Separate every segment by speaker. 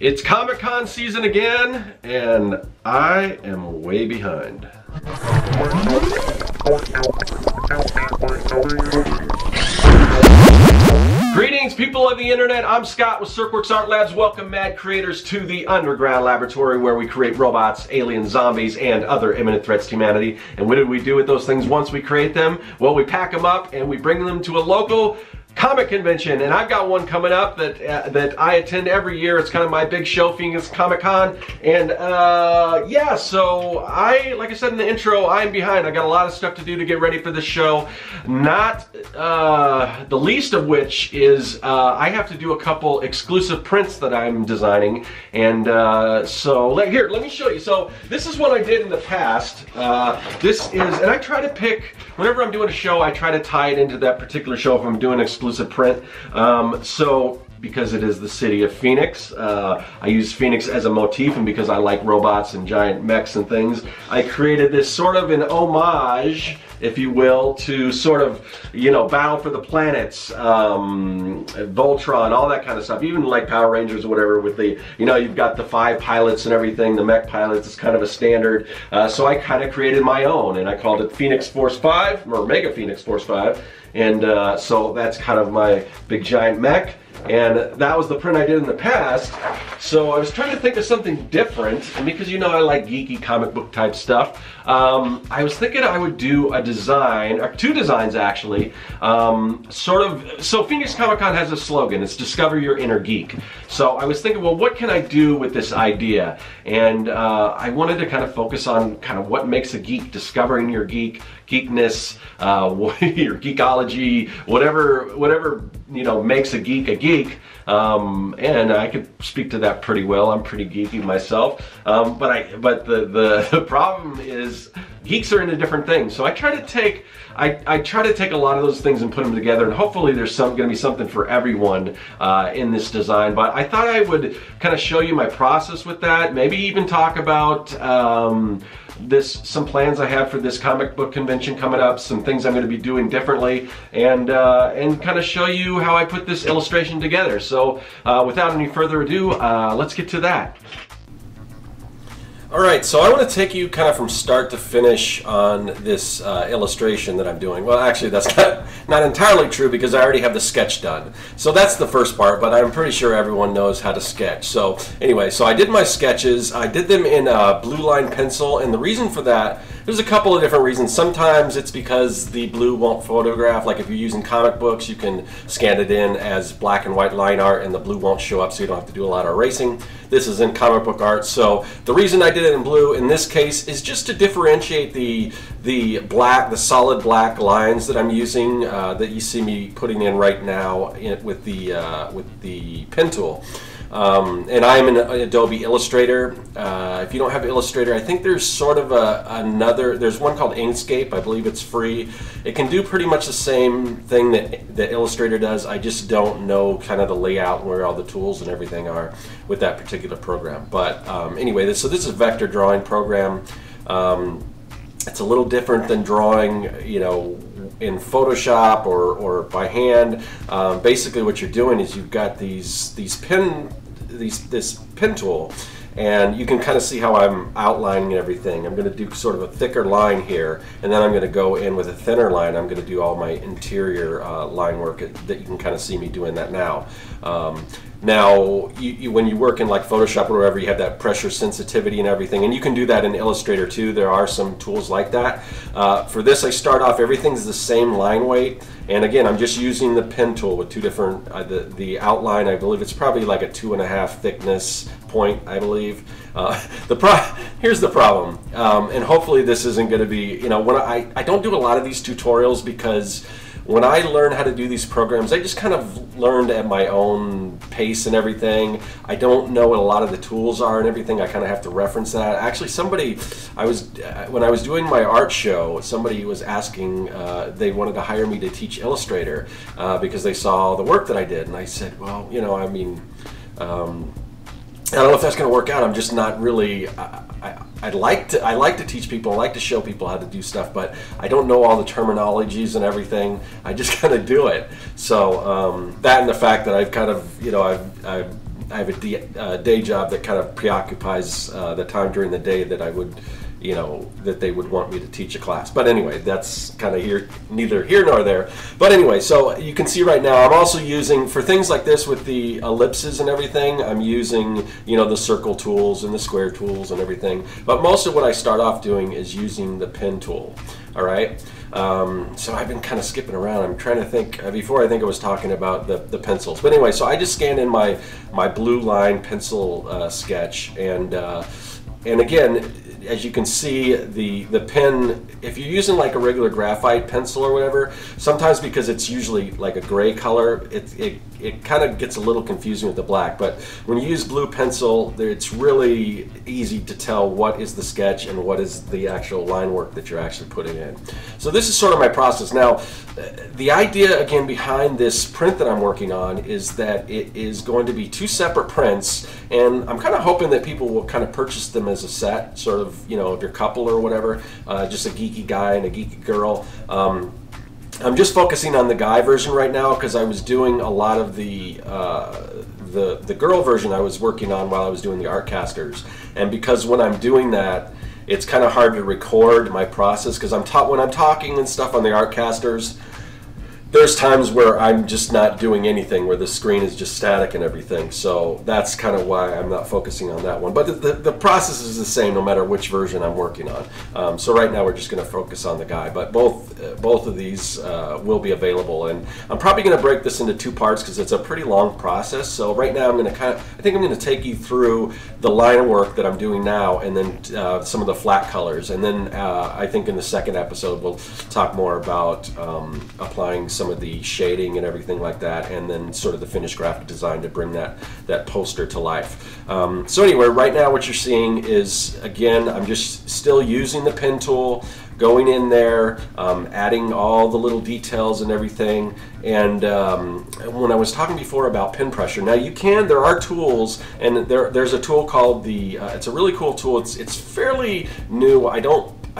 Speaker 1: It's Comic-Con season again, and I am way behind. Greetings, people of the internet. I'm Scott with Serkworks Art Labs. Welcome, mad creators, to the underground laboratory where we create robots, aliens, zombies, and other imminent threats to humanity. And what do we do with those things once we create them? Well, we pack them up and we bring them to a local comic convention, and I've got one coming up that I attend every year. It's kind of my big show, Phoenix Comic-Con, and yeah, so like I said in the intro, I'm behind. I got a lot of stuff to do to get ready for this show, not the least of which is I have to do a couple exclusive prints that I'm designing, and so let me show you. So this is what I did in the past. This is, and I try to pick, whenever I'm doing a show, I try to tie it into that particular show if I'm doing an exclusive print. So because it is the city of Phoenix, I use Phoenix as a motif, and because I like robots and giant mechs and things, I created this sort of an homage, if you will, to sort of, you know, Battle for the Planets, Voltron, all that kind of stuff, even like Power Rangers or whatever, with the, you know, you've got the 5 pilots and everything, the mech pilots is kind of a standard. So I kind of created my own, and I called it Phoenix Force 5, or Mega Phoenix Force 5, and so that's kind of my big giant mech. And that was the print I did in the past. So I was trying to think of something different, and because you know I like geeky comic book type stuff, I was thinking I would do a design, or 2 designs actually, so Phoenix Comic-Con has a slogan, it's discover your inner geek. So I was thinking, well, what can I do with this idea? And I wanted to kind of focus on kind of what makes a geek, discovering your geekness, your geekology, whatever you know makes a geek a geek. And I could speak to that pretty well. I'm pretty geeky myself, but the problem is geeks are into different things. So I try to take a lot of those things and put them together, and hopefully there's going to be something for everyone in this design. But I thought I would kind of show you my process with that. Maybe even talk about some plans I have for this comic book convention coming up, some things I'm going to be doing differently, and kind of show you how I put this illustration together. So without any further ado, let's get to that. Alright, so I want to take you kind of from start to finish on this illustration that I'm doing. Well, actually that's not entirely true, because I already have the sketch done. So that's the first part, but I'm pretty sure everyone knows how to sketch. So anyway, so I did my sketches. I did them in blue line pencil, and the reason for that, there's a couple of different reasons. Sometimes it's because the blue won't photograph. Like if you're using comic books, you can scan it in as black and white line art and the blue won't show up, so you don't have to do a lot of erasing. This is in comic book art, so the reason I did it in blue in this case is just to differentiate the solid black lines that I'm using, that you see me putting in right now with the pen tool. And I'm in Adobe Illustrator. If you don't have Illustrator, I think there's sort of there's one called Inkscape. I believe it's free. It can do pretty much the same thing that Illustrator does. I just don't know kind of the layout and where all the tools and everything are with that particular program. But anyway, so this is a vector drawing program. It's a little different than drawing, you know, in Photoshop or by hand. Basically what you're doing is you've got this pen tool, and you can kind of see how I'm outlining everything. I'm going to do sort of a thicker line here, and then I'm going to go in with a thinner line. I'm going to do all my interior line work that you can kind of see me doing that now. Now, when you work in like Photoshop or whatever, you have that pressure sensitivity and everything, and you can do that in Illustrator too. There are some tools like that. For this, I start off, everything's the same line weight, and again, I'm just using the pen tool with 2 different, the outline, I believe it's probably like a 2.5 thickness point, I believe. Here's the problem, and hopefully this isn't going to be, you know, when I don't do a lot of these tutorials, because when I learn how to do these programs, I just kind of learned at my own pace and everything. I don't know what a lot of the tools are and everything. I kind of have to reference that. Actually, when I was doing my art show, somebody was asking, they wanted to hire me to teach Illustrator because they saw the work that I did. And I said, well, you know, I mean, I don't know if that's going to work out. I'm just not really, I like to teach people, I like to show people how to do stuff, but I don't know all the terminologies and everything. I just kind of do it. So that, and the fact that I've kind of, you know, have a day job that kind of preoccupies the time during the day that I would, you know, that they would want me to teach a class. But anyway, that's kind of neither here nor there. But anyway, so you can see right now I'm also using, for things like this with the ellipses and everything, I'm using, you know, the circle tools and the square tools and everything. But most of what I start off doing is using the pen tool. All right. So I've been kind of skipping around. I'm trying to think, before I think I was talking about the pencils. But anyway, so I just scanned in my blue line pencil sketch, and again, as you can see, the pen, if you're using like a regular graphite pencil or whatever, sometimes because it's usually like a gray color, it kind of gets a little confusing with the black. But when you use blue pencil, it's really easy to tell what is the sketch and what is the actual line work that you're actually putting in. So this is sort of my process. Now, the idea again behind this print that I'm working on is that it is going to be 2 separate prints, and I'm kind of hoping that people will kind of purchase them as a set, sort of, you know, if you're a couple or whatever, just a geeky guy and a geeky girl. I'm just focusing on the guy version right now because I was doing a lot of the girl version I was working on while I was doing the Artcasters, and because when I'm doing that, it's kind of hard to record my process because when I'm talking and stuff on the Artcasters, there's times where I'm just not doing anything, where the screen is just static and everything. So that's kind of why I'm not focusing on that one. But the process is the same no matter which version I'm working on. So right now we're just going to focus on the guy. But both of these will be available. And I'm probably going to break this into 2 parts because it's a pretty long process. So right now I'm going to I think I'm going to take you through the line work that I'm doing now, and then some of the flat colors. And then I think in the second episode we'll talk more about applying some of the shading and everything like that, and then sort of the finished graphic design to bring that poster to life. So anyway, right now what you're seeing is, again, I'm just still using the pen tool, going in there, adding all the little details and everything. And when I was talking before about pen pressure, now there are tools, and there's a tool called it's a really cool tool. It's fairly new. I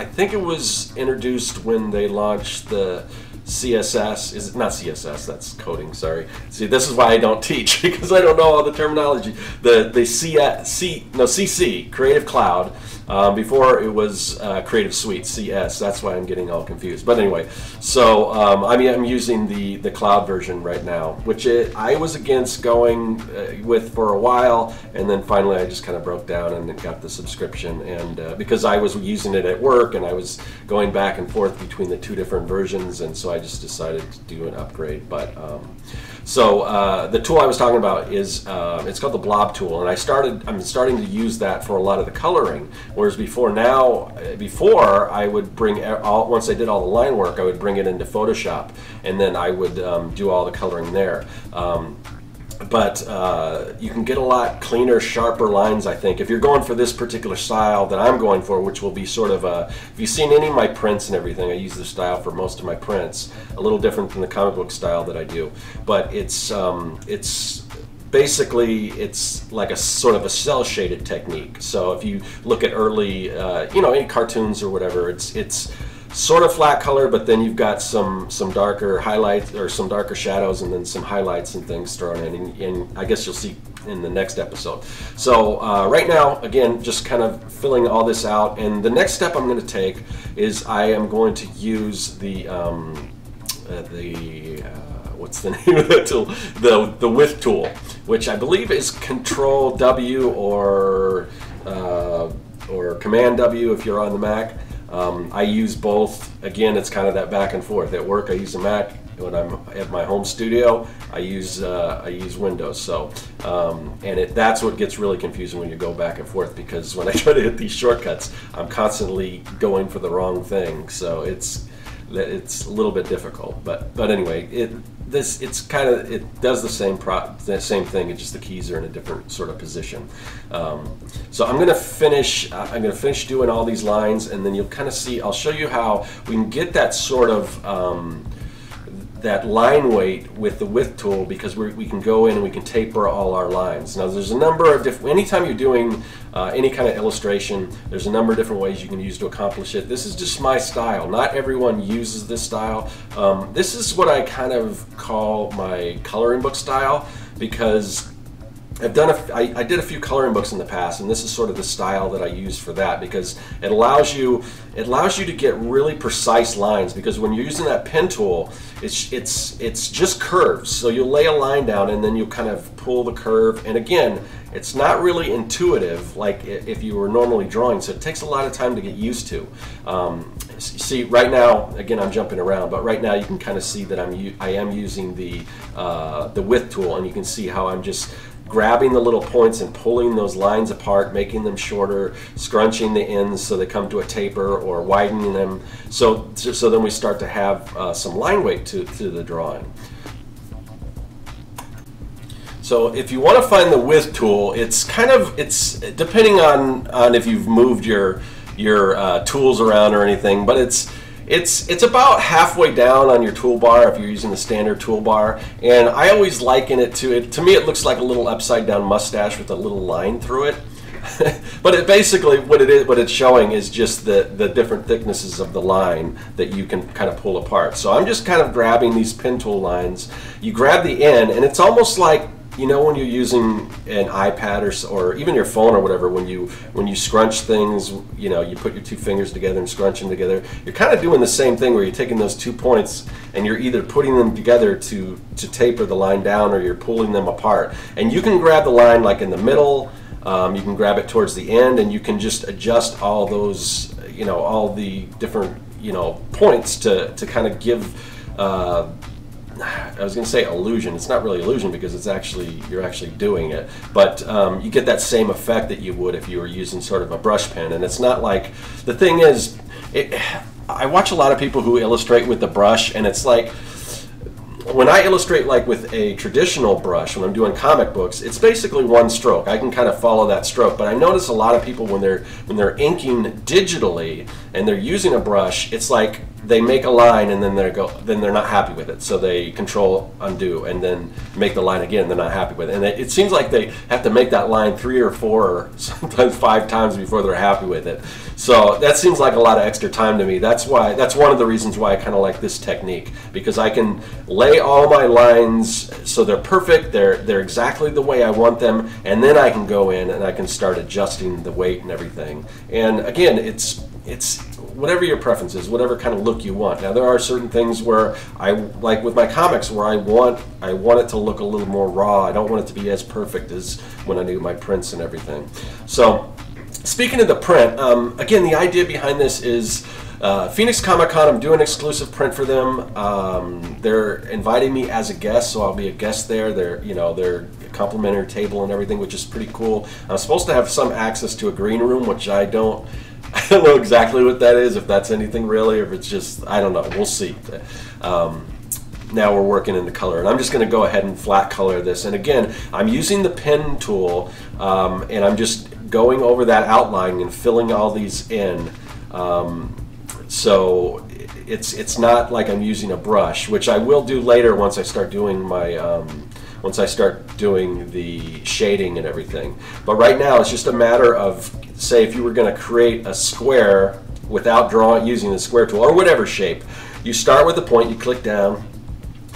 Speaker 1: think it was introduced when they launched the CSS. Is it not CSS? That's coding. Sorry. See, this is why I don't teach, because I don't know all the terminology. The CC Creative Cloud. Before it was Creative Suite, CS. That's why I'm getting all confused. But anyway, so I'm using the cloud version right now, which I was against going with for a while, and then finally I just kind of broke down and got the subscription. And because I was using it at work and I was going back and forth between the 2 different versions, and so I just decided to do an upgrade. But so the tool I was talking about is it's called the blob tool, and I'm starting to use that for a lot of the coloring. Whereas before I would once I did all the line work, I would bring it into Photoshop, and then I would do all the coloring there. But you can get a lot cleaner, sharper lines, I think, if you're going for this particular style that I'm going for, which will be sort of if you've seen any of my prints and everything, I use this style for most of my prints, a little different than the comic book style that I do. But it's basically, it's like a sort of a cell shaded technique. So if you look at early, any cartoons or whatever, it's sort of flat color, but then you've got some darker highlights or some darker shadows, and then some highlights and things thrown in. And I guess you'll see in the next episode. So right now, again, just kind of filling all this out. And the next step I'm going to take is I am going to use what's the name of that tool? The width tool, which I believe is Control W or Command W if you're on the Mac. I use both. Again, it's kind of that back and forth. At work, I use a Mac. When I'm at my home studio, I use Windows. So, that's what gets really confusing when you go back and forth, because when I try to hit these shortcuts, I'm constantly going for the wrong thing. So it's a little bit difficult. But anyway, it does the same thing. It's just the keys are in a different sort of position. So I'm gonna finish doing all these lines, and then you'll kind of see. I'll show you how we can get that sort of that line weight with the width tool, because we can go in and we can taper all our lines. Now there's a number of different, anytime you're doing any kind of illustration, there's a number of different ways you can use to accomplish it. This is just my style. Not everyone uses this style. This is what I kind of call my coloring book style, because I did a few coloring books in the past, and this is sort of the style that I use for that, because it allows you to get really precise lines, because when you're using that pen tool, it's just curves. So you'll lay a line down and then you'll kind of pull the curve, and again, it's not really intuitive like if you were normally drawing, so it takes a lot of time to get used to. See, right now, again, I'm jumping around, but right now you can kind of see that I am using the width tool, and you can see how I'm just grabbing the little points and pulling those lines apart, making them shorter, scrunching the ends so they come to a taper, or widening them. So then we start to have some line weight to the drawing. So if you want to find the width tool, it's depending on if you've moved your tools around or anything, but it's about halfway down on your toolbar if you're using the standard toolbar, and I always liken it to me it looks like a little upside down mustache with a little line through it. But it basically what it's showing is just the different thicknesses of the line that you can kind of pull apart. So I'm just kind of grabbing these pen tool lines. You grab the end, and it's almost like, you know, when you're using an iPad or even your phone or whatever, when you scrunch things, you know, you put your two fingers together and scrunch them together, you're kind of doing the same thing, where you're taking those 2 points and you're either putting them together to taper the line down, or you're pulling them apart. And you can grab the line like in the middle, you can grab it towards the end, and you can just adjust all those, you know, all the different, you know, points to kind of give I was going to say illusion. It's not really illusion, because you're actually doing it, but you get that same effect that you would if you were using sort of a brush pen. And it's not like, the thing is, I watch a lot of people who illustrate with the brush, and it's like, when I illustrate like with a traditional brush, when I'm doing comic books, it's basically one stroke. I can kind of follow that stroke, but I notice a lot of people when they're inking digitally and they're using a brush, it's like they make a line and then they're not happy with it, so they control undo and then make the line again. They're not happy with it, and it seems like they have to make that line 3 or 4 or sometimes 5 times before they're happy with it. So that seems like a lot of extra time to me. That's one of the reasons why I kind of like this technique, because I can lay all my lines so they're perfect, they're exactly the way I want them, and then I can go in and I can start adjusting the weight and everything. And again, it's whatever your preference is, whatever kind of look you want. Now there are certain things where I, like with my comics, where I want it to look a little more raw. I don't want it to be as perfect as when I do my prints and everything. So speaking of the print, again, the idea behind this is Phoenix Comic Con. I'm doing an exclusive print for them. They're inviting me as a guest, so I'll be a guest there. They're complimentary table and everything, which is pretty cool. I'm supposed to have some access to a green room, which I don't know exactly what that is, if that's anything really, or if it's just, I don't know. We'll see. Now we're working in the color, and I'm just going to go ahead and flat color this. And again, I'm using the pen tool, and I'm just going over that outline and filling all these in. So it's not like I'm using a brush, which I will do later once I start doing my the shading and everything. But right now it's just a matter of, say if you were going to create a square without using the square tool or whatever shape, you start with the point, you click down,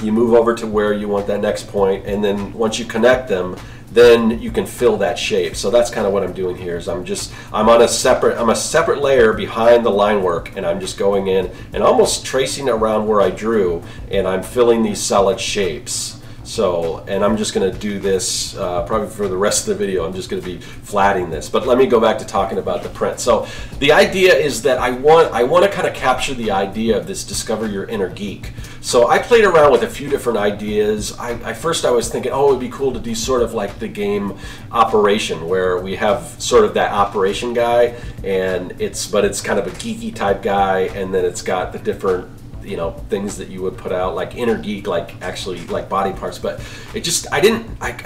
Speaker 1: you move over to where you want that next point, and then once you connect them, then you can fill that shape. So that's kind of what I'm doing here. Is I'm a separate layer behind the line work, and I'm just going in and almost tracing around where I drew, and I'm filling these solid shapes. So, and I'm just going to do this probably for the rest of the video. I'm just going to be flatting this. But let me go back to talking about the print. So the idea is that I want to kind of capture the idea of this discover your inner geek. So I played around with a few different ideas. First I was thinking, oh, it'd be cool to do sort of like the game Operation, where we have sort of that operation guy, and it's kind of a geeky type guy, and then it's got the different, you know, things that you would put out, like inner geek, like actually like body parts. But it just, I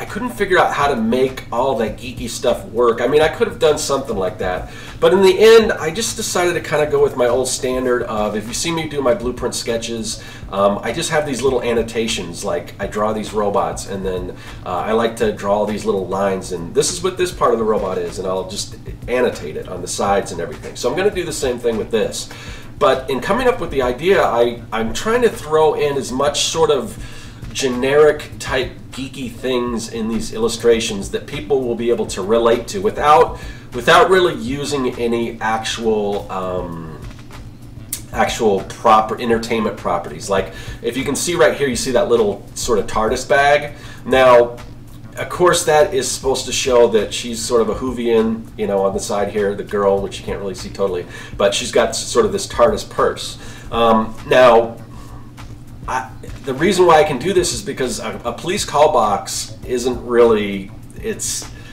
Speaker 1: couldn't figure out how to make all that geeky stuff work. I mean, I could have done something like that, but in the end I just decided to kind of go with my old standard of, if you see me do my blueprint sketches, I just have these little annotations, like I draw these robots, and then I like to draw these little lines, and this is what this part of the robot is, and I'll just annotate it on the sides and everything. So I'm going to do the same thing with this. But in coming up with the idea, I'm trying to throw in as much sort of generic type geeky things in these illustrations that people will be able to relate to without really using any actual proper entertainment properties. Like if you can see right here, you see that little sort of TARDIS bag. Now, of course, that is supposed to show that she's sort of a Whovian, you know, on the side here, the girl, which you can't really see totally, but she's got sort of this TARDIS purse. Now, the reason why I can do this is because a police call box isn't really,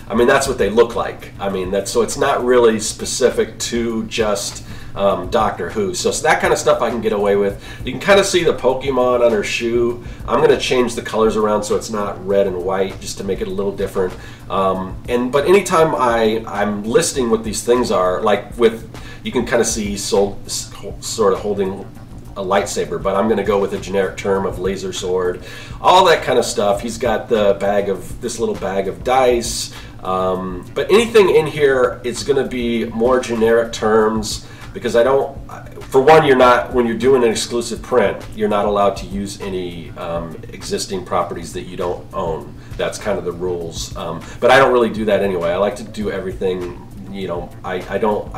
Speaker 1: I mean, that's what they look like. I mean, so it's not really specific to just Doctor Who. So that kind of stuff I can get away with. You can kind of see the Pokemon on her shoe. I'm going to change the colors around so it's not red and white, just to make it a little different. But anytime I'm listing what these things are, like you can kind of see sort of holding a lightsaber, but I'm going to go with a generic term of laser sword, all that kind of stuff. He's got this little bag of dice, but anything in here, it's going to be more generic terms, because for one, when you're doing an exclusive print, you're not allowed to use any existing properties that you don't own. That's kind of the rules, but I don't really do that anyway. I like to do everything, you know. I don't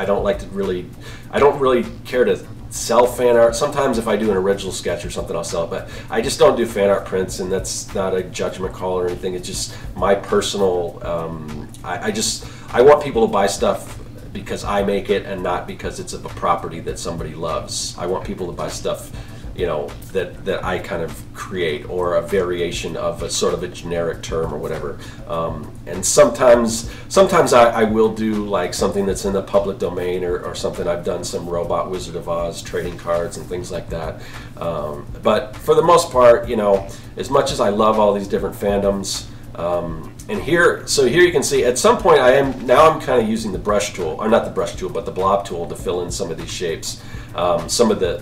Speaker 1: really care to sell fan art. Sometimes if I do an original sketch or something, I'll sell it, but I just don't do fan art prints, and that's not a judgment call or anything. It's just my personal, I want people to buy stuff because I make it and not because it's of a property that somebody loves. I want people to buy stuff, you know, that I kind of create, or a variation of a sort of a generic term or whatever. And sometimes I will do like something that's in the public domain, or something. I've done some Robot Wizard of Oz trading cards and things like that. But for the most part, you know, as much as I love all these different fandoms, and here you can see at some point I'm kind of using the brush tool, or not the brush tool, but the blob tool, to fill in some of these shapes. Some of the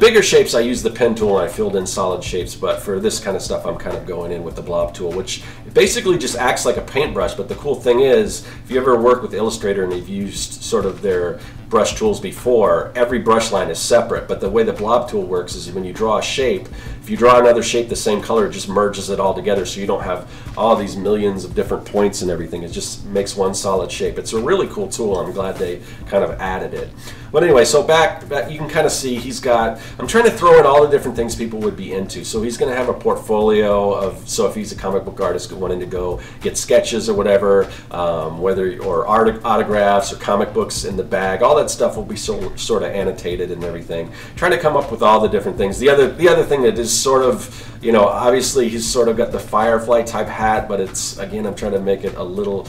Speaker 1: bigger shapes I use the pen tool, and I filled in solid shapes, but for this kind of stuff I'm kind of going in with the blob tool, which basically just acts like a paintbrush. But the cool thing is, if you ever work with Illustrator and they've used sort of their brush tools before, every brush line is separate, but the way the blob tool works is when you draw a shape, if you draw another shape the same color, it just merges it all together, so you don't have all these millions of different points and everything. It just makes one solid shape. It's a really cool tool. I'm glad they kind of added it. But anyway, so back you can kind of see I'm trying to throw in all the different things people would be into. So he's going to have a portfolio of, so if he's a comic book artist wanting to go get sketches or whatever, or autographs or comic books in the bag, all that stuff will be sort of annotated and everything. Trying to come up with all the different things. The other thing that is sort of, you know, obviously he's sort of got the Firefly type hat, but it's, again, I'm trying to make it a little,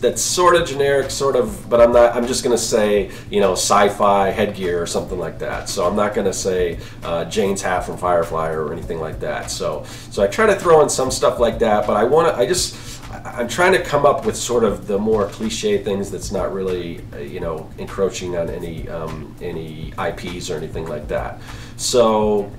Speaker 1: that's sort of generic, sort of, but I'm just going to say, you know, sci-fi headgear or something like that. So I'm not going to say Jane's hat from Firefly or anything like that. So I try to throw in some stuff like that, but I'm trying to come up with sort of the more cliche things that's not really, you know, encroaching on any IPs or anything like that. So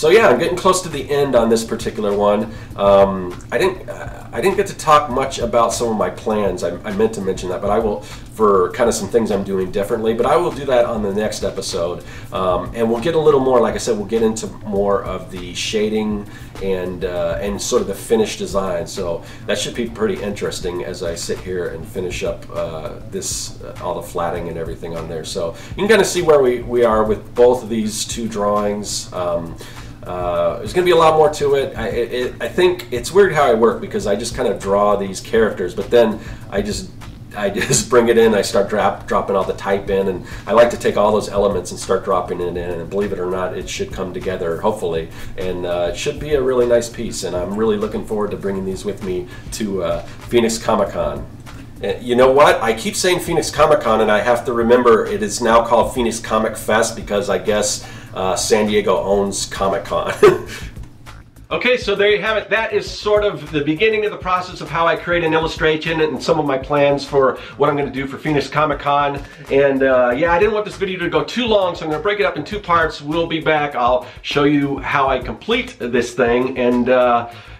Speaker 1: yeah, I'm getting close to the end on this particular one. I didn't get to talk much about some of my plans. I meant to mention that, but I will, for kind of some things I'm doing differently, but I will do that on the next episode. And we'll get a little more, like I said, we'll get into more of the shading and sort of the finished design. So that should be pretty interesting as I sit here and finish up all the flatting and everything on there. So you can kind of see where we are with both of these two drawings. There's going to be a lot more to it. I think it's weird how I work, because I just kind of draw these characters, but then I just bring it in, I start dropping all the type in, and I like to take all those elements and start dropping it in, and believe it or not, it should come together, hopefully, and it should be a really nice piece, and I'm really looking forward to bringing these with me to Phoenix Comic-Con. You know what? I keep saying Phoenix Comic-Con, and I have to remember it is now called Phoenix Comic Fest, because I guess San Diego owns Comic-Con. Okay, so there you have it. That is sort of the beginning of the process of how I create an illustration and some of my plans for what I'm going to do for Phoenix Comic-Con. And yeah, I didn't want this video to go too long, so I'm going to break it up in two parts. We'll be back. I'll show you how I complete this thing. And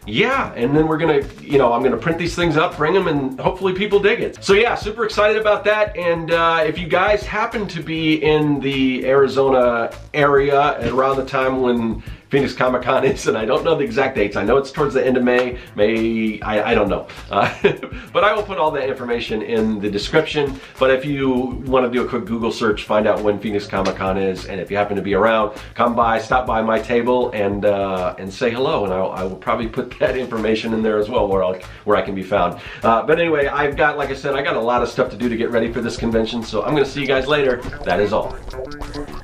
Speaker 1: yeah, and then we're gonna, you know, I'm gonna print these things up, bring them, and hopefully people dig it. So yeah, super excited about that. And if you guys happen to be in the Arizona area at around the time when Phoenix Comic Con is, and I don't know the exact dates. I know it's towards the end of May, I don't know. But I will put all that information in the description. But if you want to do a quick Google search, find out when Phoenix Comic Con is, and if you happen to be around, come by, stop by my table, and say hello, and I will probably put that information in there as well, where I can be found. But anyway, I've got, like I said, I got a lot of stuff to do to get ready for this convention, so I'm going to see you guys later. That is all.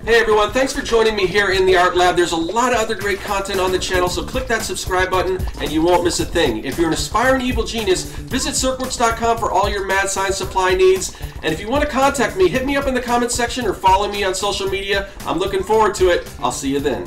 Speaker 1: Hey everyone, thanks for joining me here in the Art Lab. There's a lot of other great content on the channel, so click that subscribe button and you won't miss a thing. If you're an aspiring evil genius, visit Serkworks.com for all your mad science supply needs. And if you want to contact me, hit me up in the comments section or follow me on social media. I'm looking forward to it. I'll see you then.